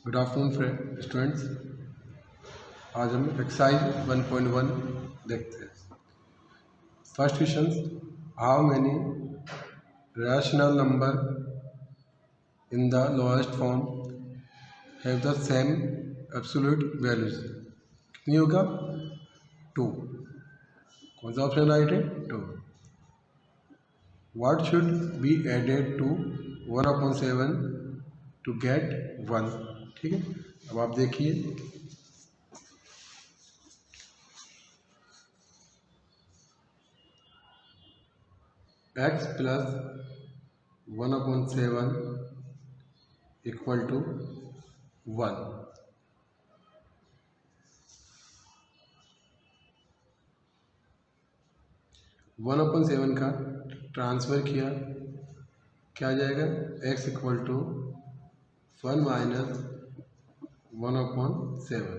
Good afternoon students. आज हम exercise 1.1 देखते हैं। First question, how many rational number in the lowest form have the same absolute values. कितनी होगा? 2। कौन सा ऑप्शन राइट है? 2। What should be added to 1/7 to get 1। ठीक है, अब आप देखिए x plus 1/7 equal to 1। One upon 7 का ट्रांसफ़र किया, क्या आ जाएगा? x equal to 1 minus 1/7।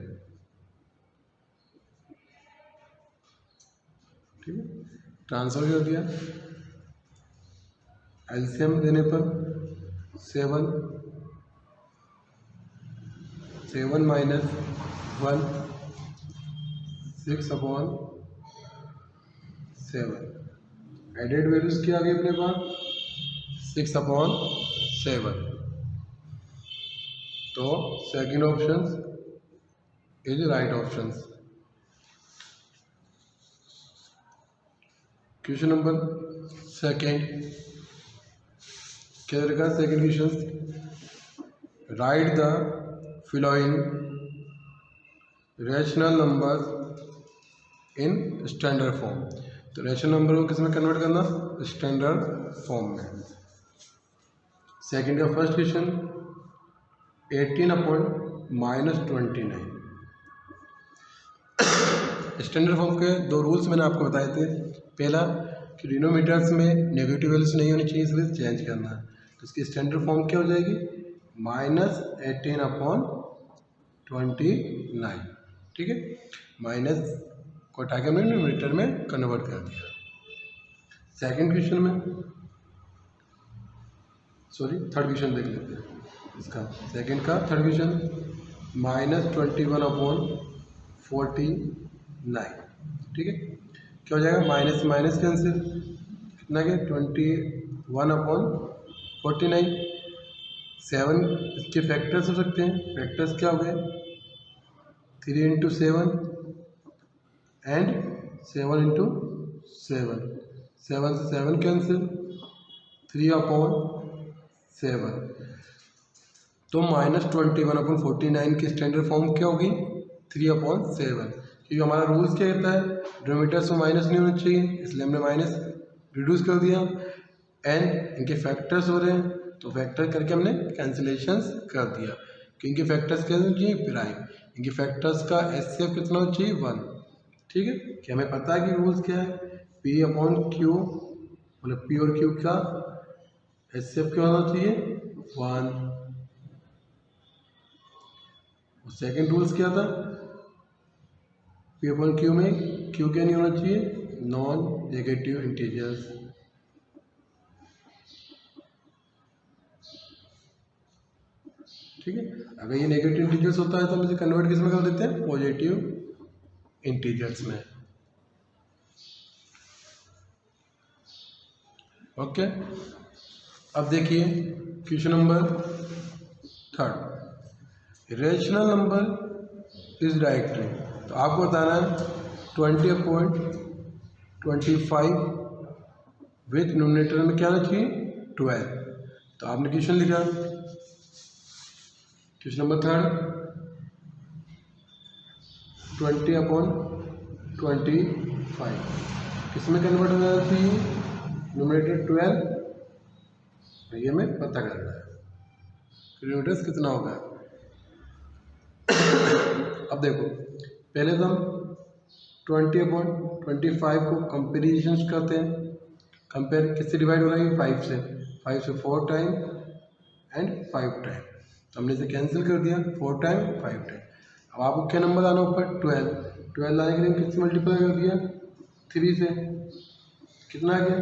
ठीक है, ट्रांसफ़र कर दिया। एलसीएम देने पर 7 माइनस 1 6/7। एडेड वैल्यूज क्या आ गई अपने पास? 6/7। तो second option is right option. Question number second क्या रहेगा? Second question, right the following rational numbers in standard form. तो रैशनल नंबर को किस में कन्वर्ट करना? स्टैंडर्ड फॉर्म में। सेकंड का फर्स्ट क्वेश्चन, 18/-29। स्टैंडर्ड फॉर्म के दो रूल्स मैंने आपको बताए थे। पहला कि डिनोमिनेटर्स में नेगेटिव वैल्यूज नहीं होनी चाहिए, इसलिए चेंज करना है। तो इसकी स्टैंडर्ड फॉर्म क्या हो जाएगी? -18/29। ठीक है, माइनस को हटा के हमने डिनोमिनेटर में कन्वर्ट कर दिया। सेकंड क्वेश्चन में थर्ड क्वेश्चन देख लेते हैं इसका। सेकंड का थर्ड क्वेश्चन, -21/49। ठीक है, क्या हो जाएगा? माइनस माइनस कैंसिल, कितना के 21/49। 7 इसके फैक्टर्स हो सकते हैं। फैक्टर्स क्या हो गए? 3 × 7 एंड 7 × 7। 7 से 7 कैंसिल, 3/7। तो -21/49 की स्टैंडर्ड फॉर्म क्या होगी? 3/7। क्योंकि हमारा रूल्स क्या कहता है? डिनोमिनेटर्स में माइनस नहीं होना चाहिए, इसलिए हमने माइनस रिड्यूस कर दिया। एंड इनके फैक्टर्स हो रहे हैं, तो फैक्टर करके हमने कैंसिलेशंस कर दिया। कि इनके फैक्टर्स क्या होना चाहिए? प्राइम। इनके फैक्टर्स का एचसीएफ कितना होना चाहिए? 1। ठीक है, कि हमें पता है कि रूल्स क्या है? P/Q मतलब P और Q का एचसीएफ क्या होना चाहिए? 1। और सेकेंड रूल्स क्या था? P/Q में Q क्या नहीं होना चाहिए? Non negative integers. ठीक है, अगर ये नेगेटिव इंटीजर्स होता है तो हम इसे कन्वर्ट किस में कर देते हैं? पॉजिटिव इंटीजर्स में। ओके, अब देखिए question number third, rational number is directly. तो आपको बताना है 20/25 विथ न्यूमरेटर में क्या आना चाहिए? 12। तो आपने क्वेश्चन लिखा, क्वेश्चन नंबर थर्ड, 20/25 किसमें कन्वर्ट हो जाना चाहिए? न्यूमरेटर 12, ये हमें पता करना है किलोमीटर्स कितना होगा। अब देखो, पहले तो हम 20/25 को कंपेरिजन करते हैं। कंपेयर किससे डिवाइड हो रहा है? 5 से। 5 से 4 टाइम एंड 5 टाइम। तो हमने इसे कैंसिल कर दिया, 4 टाइम 5 टाइम। अब आपको क्या नंबर लाना ऊपर? 12। 12 लाने के लिए किससे मल्टीप्लाई कर दिया? 3 से। कितना आ गया?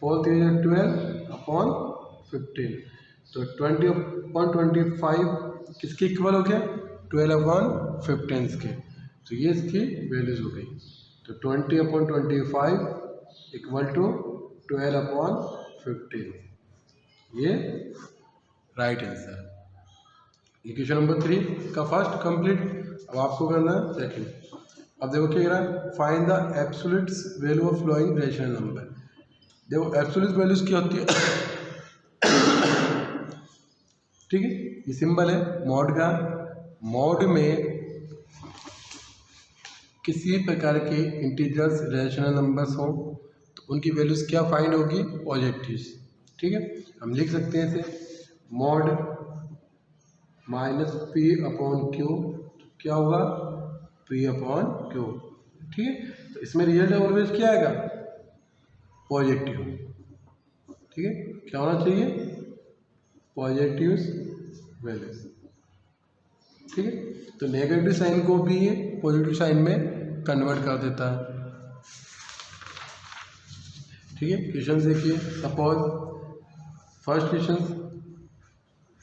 4 × 3 = 12/15। तो 20/25 किसके इक्वल हो गया? 12/15 के। तो ये इसकी वैल्यूज हो गई। तो 20/25 इक्वल टू 12/15, ये राइट आंसर। इक्वेशन नंबर 3 का फर्स्ट कंप्लीट। अब आपको करना है सेकंड। अब देखो क्या कह रहा है, find the absolute value of following rational number. देखो एब्सोल्यूट वैल्यूज क्या होती है ठीक है, ये सिंबल है मॉड का। मॉड में किसी प्रकार के इंटीजर्स रेशनल नंबर्स हो तो उनकी वैल्यूज क्या फाइंड होगी? पॉजिटिव। ठीक है, हम लिख सकते हैं इसे मॉड -p/q, क्या होगा? p/q। ठीक है, तो इसमें रिजल्ट ऑलवेज क्या आएगा? पॉजिटिव। ठीक है, क्या होना चाहिए? Positive values. ठीक है, तो नेगेटिव साइन को भी ये पॉजिटिव साइन में कन्वर्ट कर देता है। ठीक है, क्वेश्चन देखिए। सपोज फर्स्ट क्वेश्चन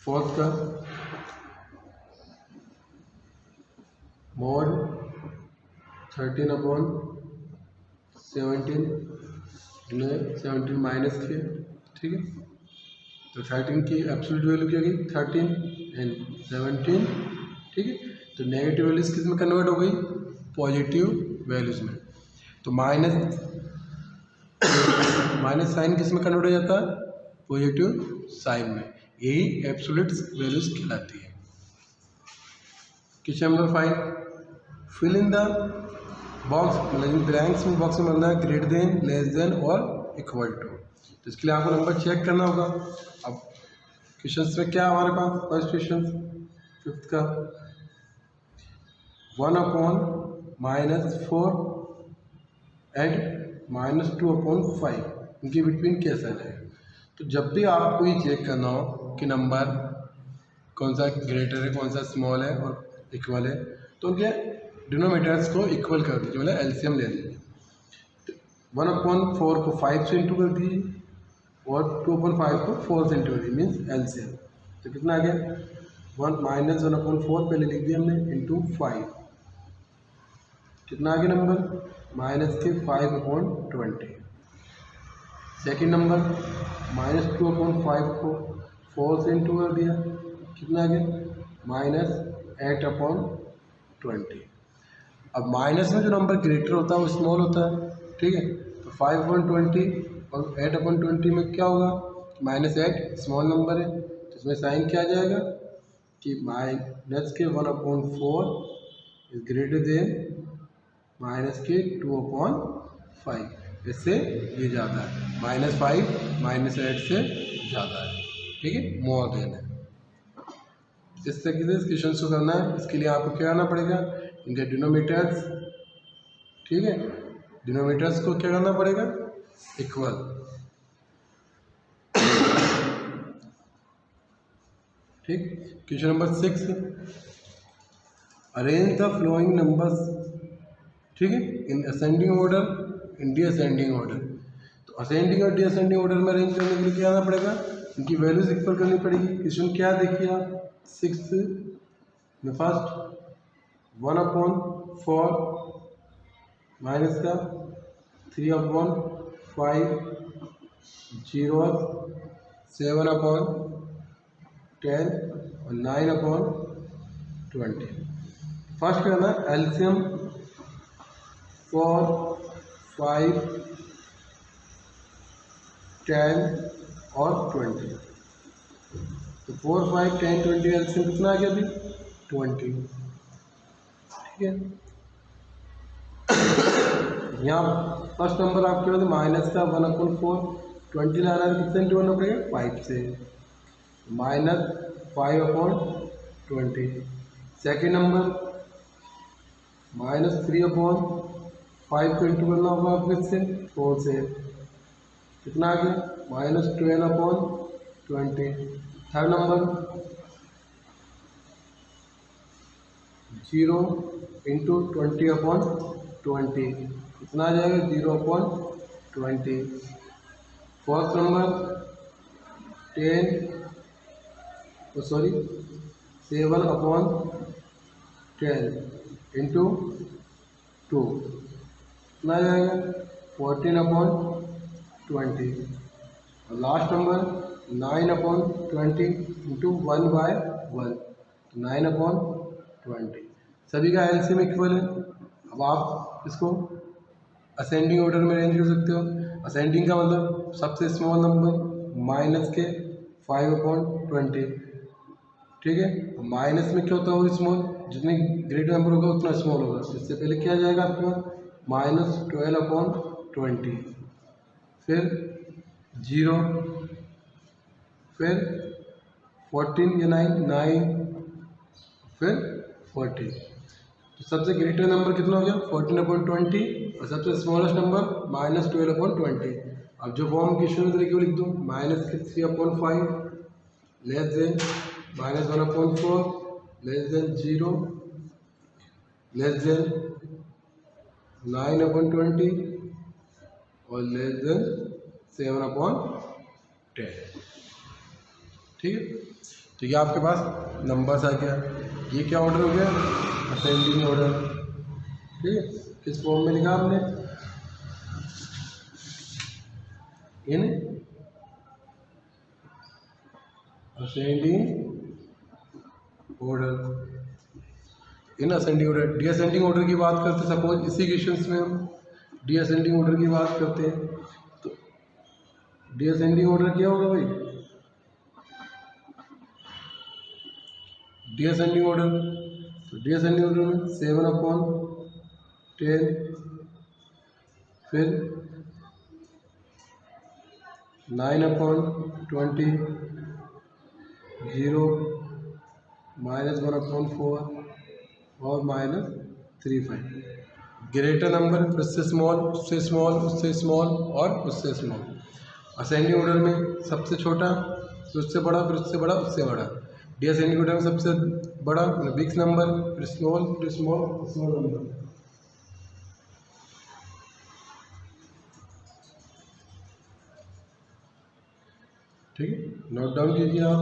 फोर्थ का, मॉड 13/17 माइनस के। ठीक है, तो 13 की एब्सोल्यूट वैल्यू क्या गई? 13 एंड 17। ठीक है, तो नेगेटिव वैल्यूज किस में कन्वर्ट हो गई? पॉजिटिव वैल्यूज में। तो माइनस साइन किस में कन्वर्ट हो जाता है? पॉजिटिव साइन में। यही एब्सोल्यूट वैल्यूज कहलाती है। Question number 5, fill in the box, मतलब ब्लैंक्स में बॉक्स में बनना है ग्रेटर देन, लेस देन और इक्वल टू। तो इसके लिए आपको नंबर चेक करना होगा। अब क्वेश्चन में क्या हमारे पास? फर्स्ट क्वेश्चन फिफ्थ का, 1/-4 एंड -2/5 इनके बिटवीन कैसा है? तो जब भी आपको ये चेक करना हो कि नंबर कौन सा ग्रेटर है, कौन सा स्मॉल है और इक्वल है, तो उनके डिनोमिनेटर्स को इक्वल कर दीजिए, मतलब एलसीएम ले लीजिए। 1/4 को 5 से इंटू कर दीजिए और 2/5 को 4 से इंटू कर दीजिए, मीन्स एलसीएम। तो कितना आ गया? 1/4 पहले लिख दिया हमने इंटू 5। कितना आ गया नंबर? -5/20। सेकेंड नंबर -2/5 को 4 से इंटू कर दिया, कितना आ गया? -8/20। अब माइनस में जो नंबर ग्रेटर होता है वो स्मॉल होता है। ठीक है, तो 5/20 और 8/20 में क्या होगा? -8 स्मॉल नंबर है, तो इसमें साइन क्या आ जाएगा कि माइनस के 1/4 इज ग्रेटर देन माइनस के 2/5। इससे ये ज़्यादा है, -5 -8 से ज़्यादा है। ठीक है, मोर देन है। इस तरीके से इस क्वेश्चन को करना है। इसके लिए आपको क्या करना पड़ेगा? इनके डिनोमिनेटर्स, ठीक है, डिनोमिनेटर्स को क्या करना पड़ेगा? इक्वल। ठीक, question number 6, arrange the flowing numbers, ठीक है, in ascending order, in descending order. तो असेंडिंग और डिसेंडिंग ऑर्डर में अरेंज करने के लिए क्या करना पड़ेगा? इनकी वैल्यूज इक्वल करनी पड़ेगी। क्वेश्चन क्या देखिए आप 6 में, फर्स्ट 1/4 माइनस का 3/5 0 7/10 और 9/20। फर्स्ट करना एलसीएम 4 5 10 और 20। तो 4 5 10 20 एलसीएम कितना आ गया अभी? 20। ठीक है, यहाँ फर्स्ट नंबर आपके पास माइनस का 1/4 20 लाना है, कितने इंटू करना पड़ेगा? 5 से, -5/20। सेकेंड नंबर -3/5 को इंटू करना होगा आपको इससे 4 से, कितना आ गया? -12/20। थर्ड नंबर 0 इंटू 20/20, कितना आ जाएगा? 0/20। फोर्थ नंबर 10 सॉरी 7/10 इंटू 2 कितना आ जाएगा 14/20 और लास्ट नंबर 9/20 इंटू 1/1 9/20 सभी का एलसीएम इक्वल है। अब आप इसको असेंडिंग ऑर्डर में अरेंज कर सकते हो। असेंडिंग का मतलब सबसे स्मॉल नंबर माइनस के 5/20 ठीक है। माइनस में क्या होता होगा स्मॉल, जितने ग्रेटर नंबर होगा उतना स्मॉल होगा। इससे पहले क्या जाएगा आपके पास -12/20 फिर 0 फिर 14 या 9 फिर 40। तो सबसे ग्रेटर नंबर कितना हो गया 14/20 और सबसे स्मॉलेस्ट नंबर -12/20। अब जो फॉर्म क्वेश्चन में लिख दो -3/5 less than -1/4 less than 0 less than 9/20 और लेस देन 7/10 ठीक है। तो ये आपके पास नंबर्स आ गया। ये क्या ऑर्डर हो गया असेंडिंग ऑर्डर ठीक है। किस फॉर्म में लिखा आपने in ascending order in ascending order. Descending order की बात करते हैं सपोज इसी क्वेश्चंस में हम डीअसेंडिंग ऑर्डर की बात करते हैं। तो डीअसेंडिंग ऑर्डर क्या होगा भाई डीअसेंडिंग ऑर्डर। तो डीअसेंडिंग ऑर्डर में 7/10 फिर 9/20 0 -1/4 और -3/5। ग्रेटर नंबर उससे स्मॉल उससे स्मॉल उससे स्मॉल और उससे स्मॉल। असेंडिंग ऑर्डर में सबसे छोटा फिर उससे बड़ा फिर उससे बड़ा उससे बड़ा। डीअसेंडिंग ऑर्डर में सबसे बड़ा बिग नंबर फिर स्मॉल स्मॉल नंबर। ठीक है नोट डाउन कीजिए आप।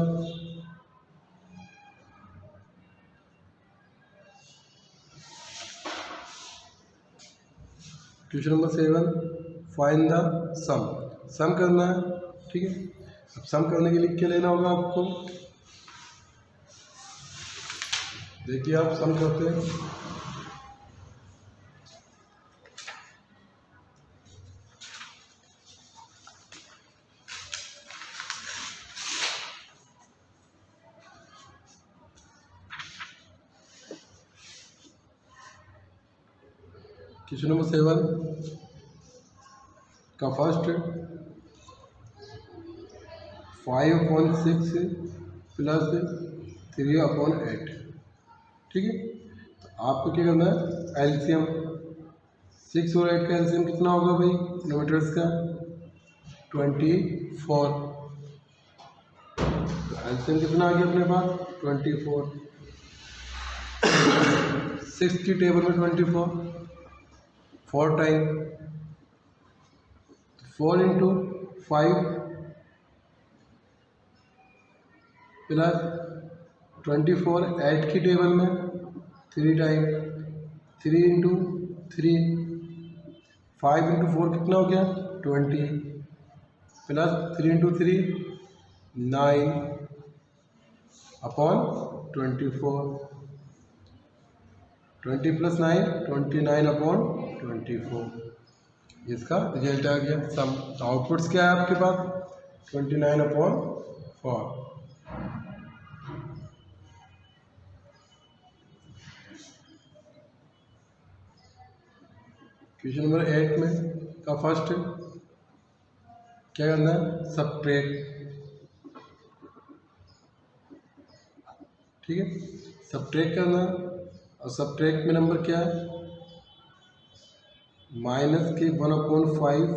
क्वेश्चन नंबर 7 फाइंड द सम करना है ठीक है। अब सम करने के लिए क्या लेना होगा आपको देखिए आप सम करते हैं। क्वेश्चन नंबर 7 का फर्स्ट 5/6 प्लस 3/8 ठीक है। तो आपको क्या करना है एलसीएम 6 और 8 का एलसीएम कितना होगा भाई किलोमीटर्स का 24। तो एलसीएम कितना आ गया अपने पास 24। 6 की टेबल में 24 4 टाइम 4 इंटू 5 प्लस 24 8 की टेबल में 3 टाइम 3 इंटू 3 5 इंटू 4 कितना हो गया 20 प्लस 3 इंटू 3 9/24 20 प्लस 9 29/24 इसका रिजल्ट आ गया सम। आउटपुट्स क्या है आपके पास 29/4। क्वेश्चन नंबर 8 में का फर्स्ट क्या करना है सबट्रैक्ट ठीक है। सबट्रैक्ट करना है और सबट्रैक्ट में नंबर क्या है -1/5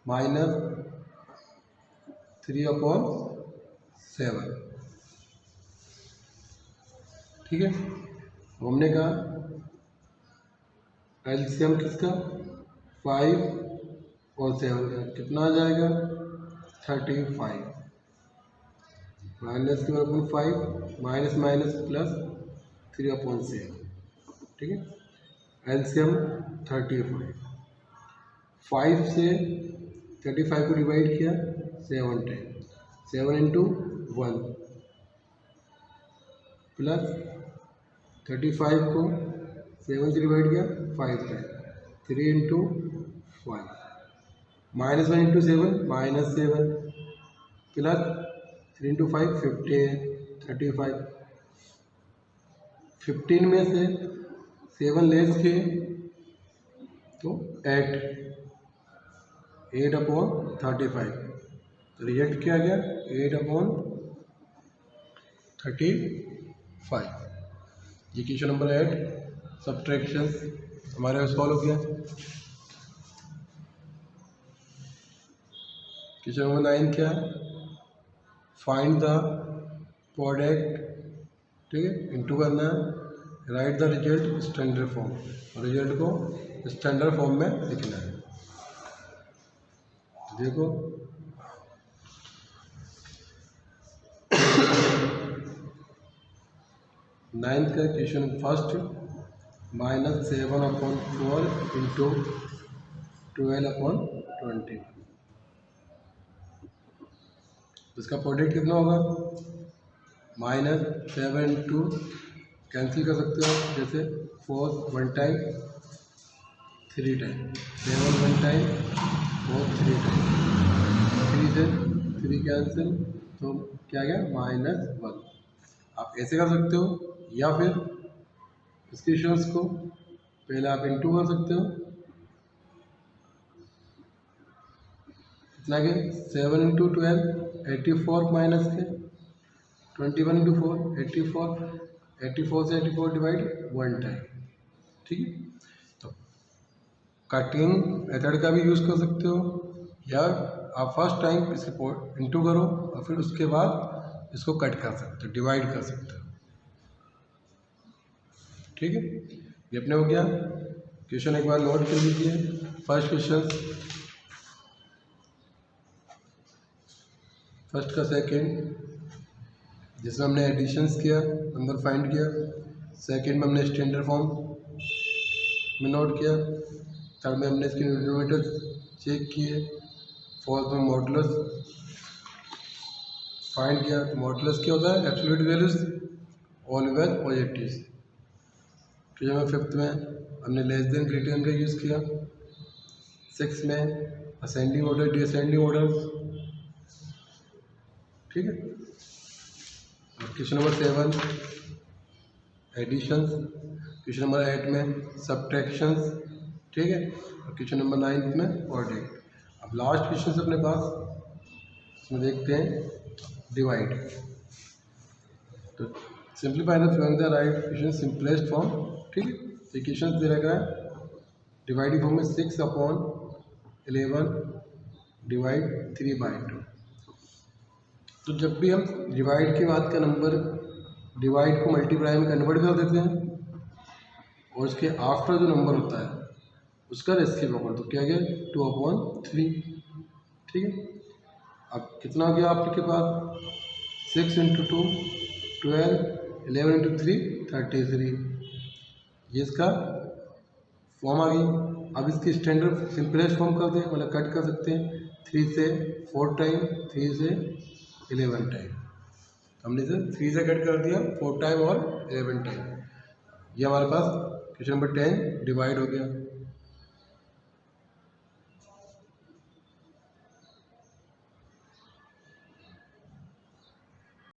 -3/7 ठीक है। हमने कहा एलसीएम किसका 5 और 7 का कितना आ जाएगा 35। माइनस की 1/5 माइनस माइनस प्लस 3/7, ठीक है। एलसीएम 35, 5 से 35 को डिवाइड किया 7 टाइम, 7 इंटू 1 प्लस 35 को 7 से डिवाइड किया 5 time, 3 into 5 minus 1 into 7 -7 plus 3 into 5 15 35, 15 में से 7 लेस किए तो 8/35, तो रिजल्ट क्या गया 8/35। ये क्वेश्चन नंबर 8 सब्ट्रैक्शंस हमारे सॉल्व हो गया। क्वेश्चन नंबर 9 क्या है, फाइंड द प्रोडक्ट, ठीक है, इंटू करना है, right the result standard form, और रिजल्ट को स्टैंडर्ड फॉर्म में लिखना है। देखो नाइन्थ का क्वेश्चन फर्स्ट, -7/4 इंटू 12/20, इसका प्रोडक्ट कितना होगा, -7 इंटू कैंसिल कर सकते हो, जैसे 4 1 टाइम 3 टाइम, 7 1 टाइम 4 3 टाइम, 3 से 3 कैंसिल, तो क्या गया -1। आप ऐसे कर सकते हो, या फिर इस क्वेश्चंस को पहले आप इंटू कर सकते हो, कितना के 7 इंटू 12 84 माइनस के 21 इंटू 4 84, 84 से 84 डिवाइड 1 टाइम, ठीक है। तो कटिंग मेथड का भी यूज़ कर सकते हो, या आप फर्स्ट टाइम इसको इंटू करो और फिर उसके बाद इसको कट कर सकते हो, डिवाइड कर सकते हो, ठीक है। ये अपने हो गया। क्वेश्चन एक बार नोट कर लीजिए। फर्स्ट का सेकंड, जिसमें हमने एडिशंस किया, नंबर फाइंड किया। सेकंड में हमने स्टैंडर्ड फॉर्म में नोट किया। थर्ड में हमने इसके न्यूमरेटर चेक किए। फोर्थ में मॉडुलस फाइंड किया। तो मॉडुलस क्या होता है, एब्सोल्यूट वैल्यूज ऑलवेज पॉजिटिव। फिर हमें फिफ्थ में हमने लेस देन ग्रेटर देन का यूज़ किया। सिक्स में असेंडिंग ऑर्डर डिसेंडिंग ऑर्डर, ठीक है। Question number 7 additions, question number 8 में सब्ट्रैक्शंस, ठीक है, और क्वेश्चन नंबर 9 में प्रोडक्ट। अब लास्ट क्वेश्चन अपने पास, इसमें देखते हैं डिवाइड। तो simplify the following the right question simplest form, ठीक है। तो क्वेश्चन दे रखा है डिवाइडिंग फॉर्म में 6/11 डिवाइड 3/2। तो जब भी हम डिवाइड के बाद का नंबर डिवाइड को मल्टीप्लाई में कन्वर्ट कर देते हैं, और उसके आफ्टर जो नंबर होता है उसका रेसिप्रोकल पकड़, तो क्या गया 2/3, ठीक है। अब कितना हो गया आपके पास, 6 इंटू 2 12, 11 इंटू 3 33, ये इसका फॉर्म आ गई। अब इसकी स्टैंडर्ड सिंपलेस्ट फॉर्म कर दें, मतलब कट कर सकते हैं 3 से 4 टाइम, 3 से 11 टाइम। हमने इसे 3 से कट कर दिया, 4 टाइम और 11 टाइम। ये हमारे पास क्वेश्चन नंबर 10 डिवाइड हो गया।